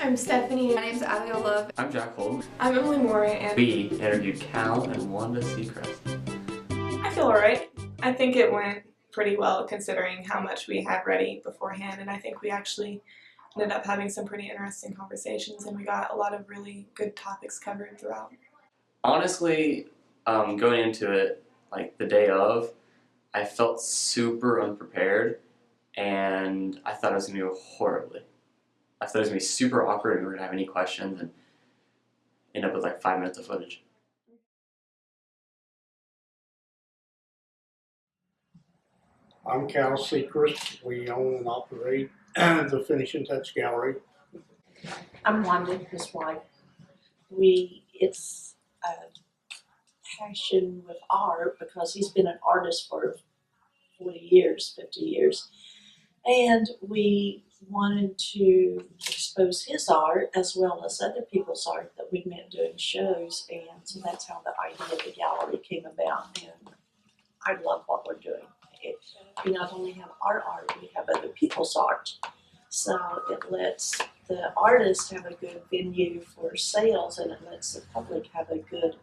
I'm Stephanie. My name's Abiola. I'm Jack Holden. I'm Emily Morey, and We interviewed Cal and Wanda Sechrest. I feel alright. I think it went pretty well considering how much we had ready beforehand, and I think we actually ended up having some pretty interesting conversations, and we got a lot of really good topics covered throughout. Honestly, going into it, like the day of, I felt super unprepared, and I thought it was going to go horribly. I thought it was going to be super awkward and we were going to have any questions and end up with like 5 minutes of footage. I'm Cal Sechrest. We own and operate the Finishing Touch Gallery. I'm Wanda, his wife. It's a passion with art because he's been an artist for 40 years, 50 years. And we wanted to expose his art as well as other people's art that we met doing shows. And so that's how the idea of the gallery came about. And I love what we're doing. We not only have our art, we have other people's art. So it lets the artist have a good venue for sales, and it lets the public have a good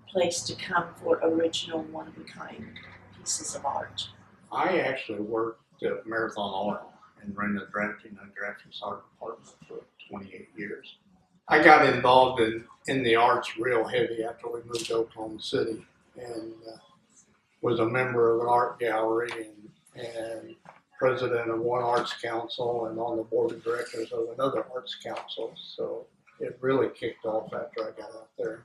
place to come for original, one-of-a-kind pieces of art. I actually worked at Marathon Oil and ran the drafting and graphics art department for 28 years. I got involved in the arts real heavy after we moved to Oklahoma City, and was a member of an art gallery and president of one arts council and on the board of directors of another arts council. So it really kicked off after I got out there.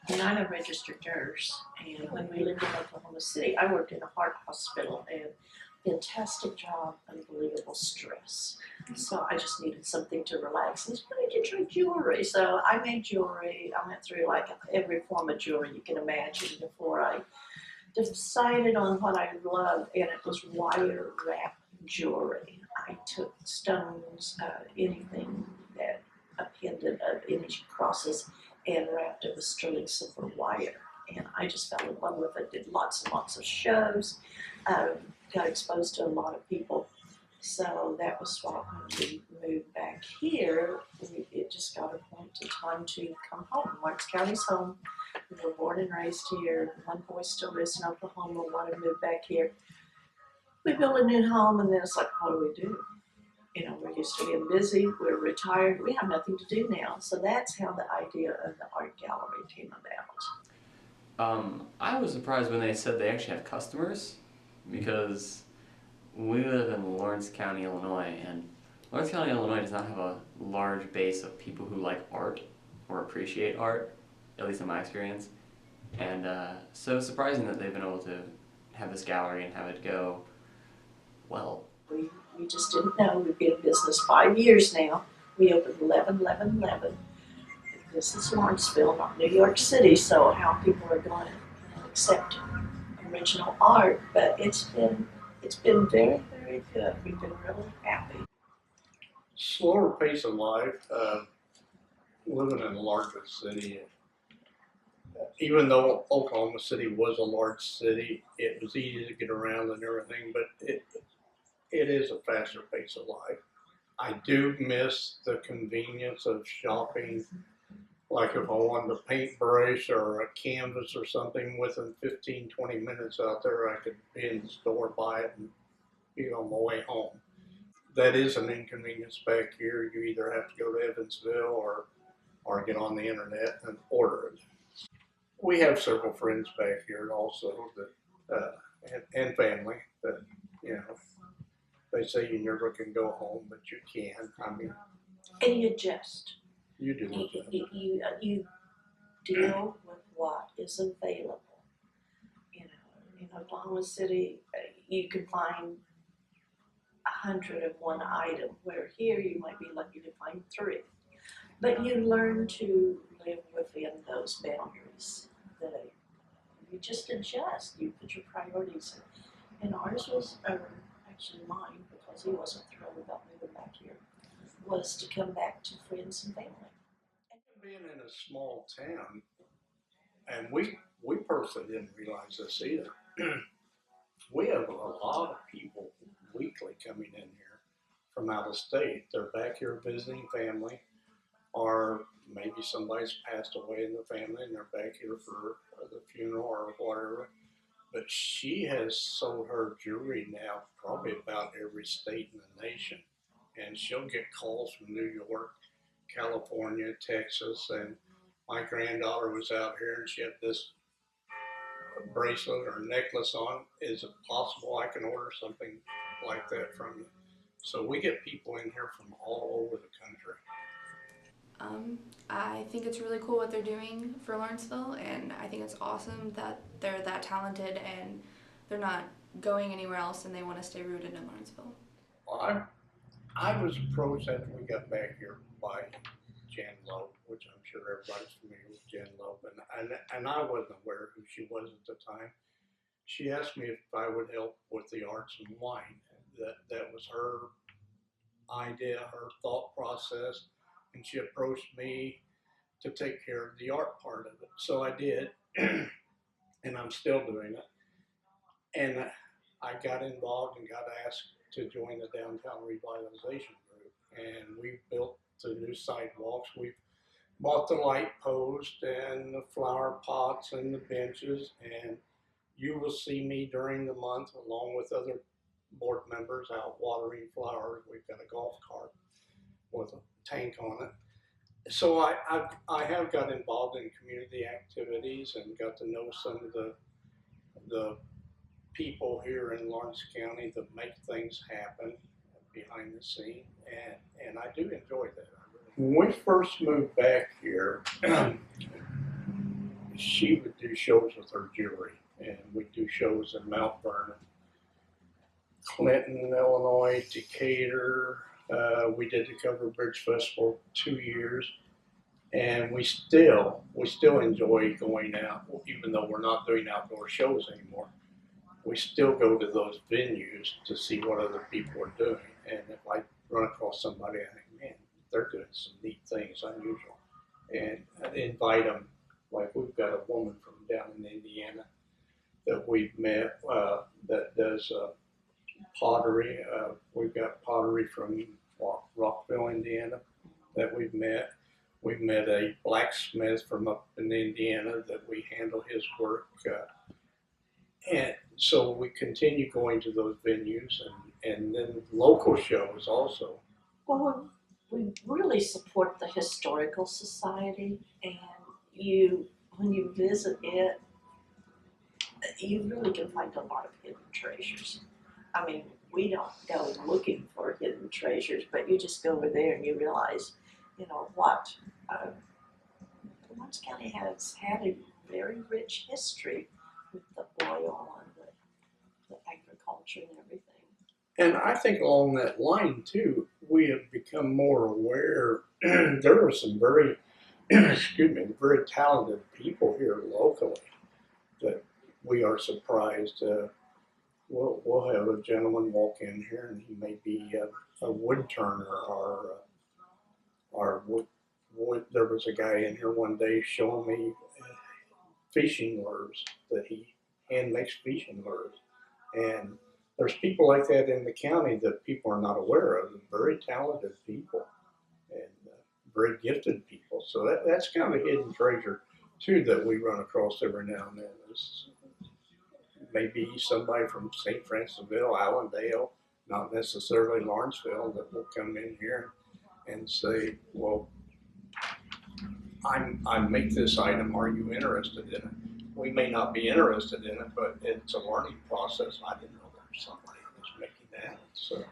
And I'm a registered nurse, and when we lived in Oklahoma City, I worked in a heart hospital, and fantastic job, unbelievable stress. So I just needed something to relax. And I did try jewelry, so I made jewelry. I went through like every form of jewelry you can imagine before I decided on what I loved, and it was wire wrap jewelry. I took stones, anything that appended of any crosses, and wrapped it with sterling silver wire. And I just fell in love with it, did lots and lots of shows, got exposed to a lot of people. So that was why when we moved back here, it just got a point in time to come home. Marks County's home. We were born and raised here. One boy still lives in Oklahoma, wanted to move back here. We built a new home, and then it's like, what do we do? You know, we're used to being busy, we're retired, we have nothing to do now. So that's how the idea of the art gallery came about. I was surprised when they said they actually have customers, because we live in Lawrence County, Illinois, and Lawrence County, Illinois does not have a large base of people who like art or appreciate art, at least in my experience. And so it's surprising that they've been able to have this gallery and have it go well. We just didn't know. We've been in business 5 years now. We opened 11/11/11. This is Lawrenceville, not New York City, so how people are going to accept original art, but it's been very, very good. We've been really happy. Slower pace of life, living in a larger city. Even though Oklahoma City was a large city, it was easy to get around and everything, but it is a faster pace of life. I do miss the convenience of shopping. Like if I wanted a paintbrush or a canvas or something, within 15, 20 minutes out there, I could be in the store, buy it, and be on my way home. That is an inconvenience back here. You either have to go to Evansville or get on the internet and order it. We have several friends back here also that, and family that, you know, they say you never can go home, but you can. I mean, And you adjust. you do. You deal with what is available. You know, in Oklahoma City, you can find 101 item, where here you might be lucky to find 3. But you learn to live within those boundaries. That you just adjust. You put your priorities in. And ours was, actually mine, because he wasn't thrilled about moving back here, was to come back to friends and family. Being in a small town, and we personally didn't realize this either. We have a lot of people weekly coming in here from out of state. They're back here visiting family, or maybe somebody's passed away in the family and they're back here for the funeral or whatever. But she has sold her jewelry now probably about every state in the nation. And she'll get calls from New York, California, Texas, and my granddaughter was out here and she had this bracelet or necklace on. Is it possible I can order something like that from you? So we get people in here from all over the country. I think it's really cool what they're doing for Lawrenceville, and I think it's awesome that they're that talented and they're not going anywhere else and they want to stay rooted in Lawrenceville. Well, I was approached after we got back here by Jan Loeb, which I'm sure everybody's familiar with Jan Loeb, and I wasn't aware who she was at the time. She asked me if I would help with the arts and wine. That was her idea, her thought process, and she approached me to take care of the art part of it. So I did, and I'm still doing it. And I got involved and got asked to join the Downtown Revitalization Group, and we built the new sidewalks. We've bought the light post and the flower pots and the benches, and you will see me during the month along with other board members out watering flowers. We've got a golf cart with a tank on it. So I have got involved in community activities and got to know some of the people here in Lawrence County that make things happen behind the scene, and I do enjoy that. When we first moved back here, she would do shows with her jewelry, and we'd do shows in Mount Vernon, Clinton, Illinois, Decatur. We did the Cover Bridge Festival 2 years, and we still enjoy going out, even though we're not doing outdoor shows anymore. We still go to those venues to see what other people are doing, and if I run across somebody, I think, man, they're doing some neat things, unusual, and I invite them. Like we've got a woman from down in Indiana that we've met that does pottery. We've got pottery from Rockville, Indiana that we've met. We've met a blacksmith from up in Indiana that we handle his work. And so we continue going to those venues and then local shows also. Well, we really support the Historical Society, and when you visit it, you really can find a lot of hidden treasures. I mean, we don't go looking for hidden treasures, but you just go over there and you realize, what Lawrence County has had a very rich history with the oil and the agriculture and everything. And I think along that line too, we have become more aware. There are some very, very talented people here locally that we are surprised. We'll have a gentleman walk in here and he may be a wood turner or wood. There was a guy in here one day showing me fishing lures that he hand makes fishing lures, and there's people like that in the county that people are not aware of. Very talented people and very gifted people. So that's kind of a hidden treasure too that we run across every now and then. It's maybe somebody from St. Francisville, Allendale, not necessarily Lawrenceville, that will come in here and say, well, I make this item, are you interested in it? We may not be interested in it, but it's a learning process. I didn't know there was somebody who was making that. So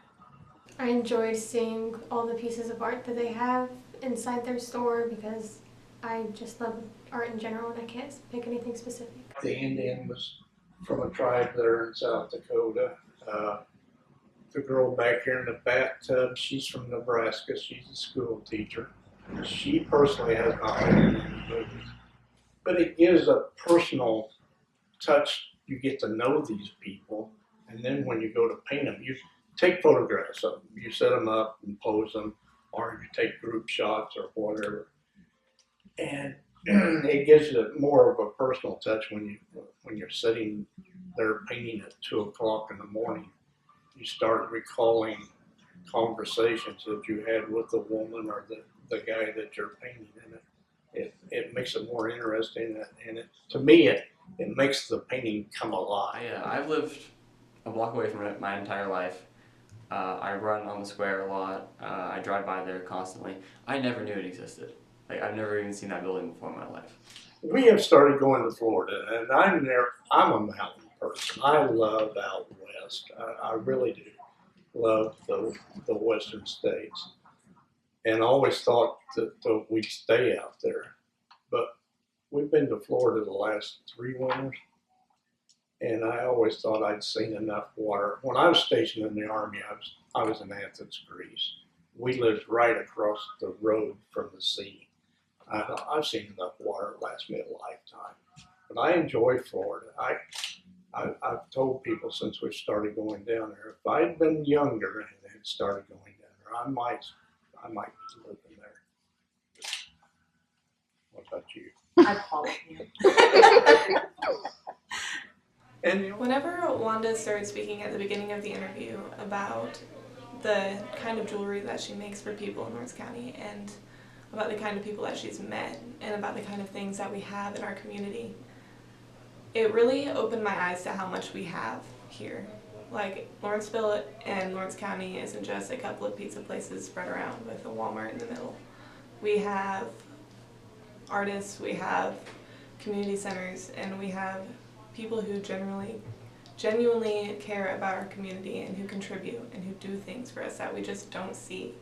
I enjoyed seeing all the pieces of art that they have inside their store because I just love art in general and I can't pick anything specific. The Indian was from a tribe there in South Dakota. The girl back here in the bathtub, she's from Nebraska. She's a school teacher. She personally has not been in any movies, but it gives a personal touch. You get to know these people, and then when you go to paint them, you take photographs of them. You set them up and pose them, or you take group shots or whatever. And it gives it more of a personal touch when you're sitting there painting at 2 o'clock in the morning. You start recalling conversations that you had with the woman or the guy that you're painting, and it makes it more interesting, and to me it makes the painting come alive. I've lived a block away from it my entire life. I run on the square a lot. I drive by there constantly. I never knew it existed. Like, I've never even seen that building before in my life. We have started going to Florida, and I'm a mountain person. I love out west. I really do love the western states, and I always thought that we'd stay out there. But we've been to Florida the last 3 winters, and I always thought I'd seen enough water. When I was stationed in the Army, I was in Athens, Greece. We lived right across the road from the sea. I've seen enough water to last me a lifetime. But I enjoy Florida. I've told people since we started going down there, if I'd been younger and had started going down there, I might be living there. What about you? I follow you. And Whenever Wanda started speaking at the beginning of the interview about the kind of jewelry that she makes for people in Lawrence County, and about the kind of people that she's met, and about the kind of things that we have in our community, it really opened my eyes to how much we have here. Like, Lawrenceville and Lawrence County isn't just a couple of pizza places spread around with a Walmart in the middle. We have artists, we have community centers, and we have people who genuinely care about our community and who contribute and who do things for us that we just don't see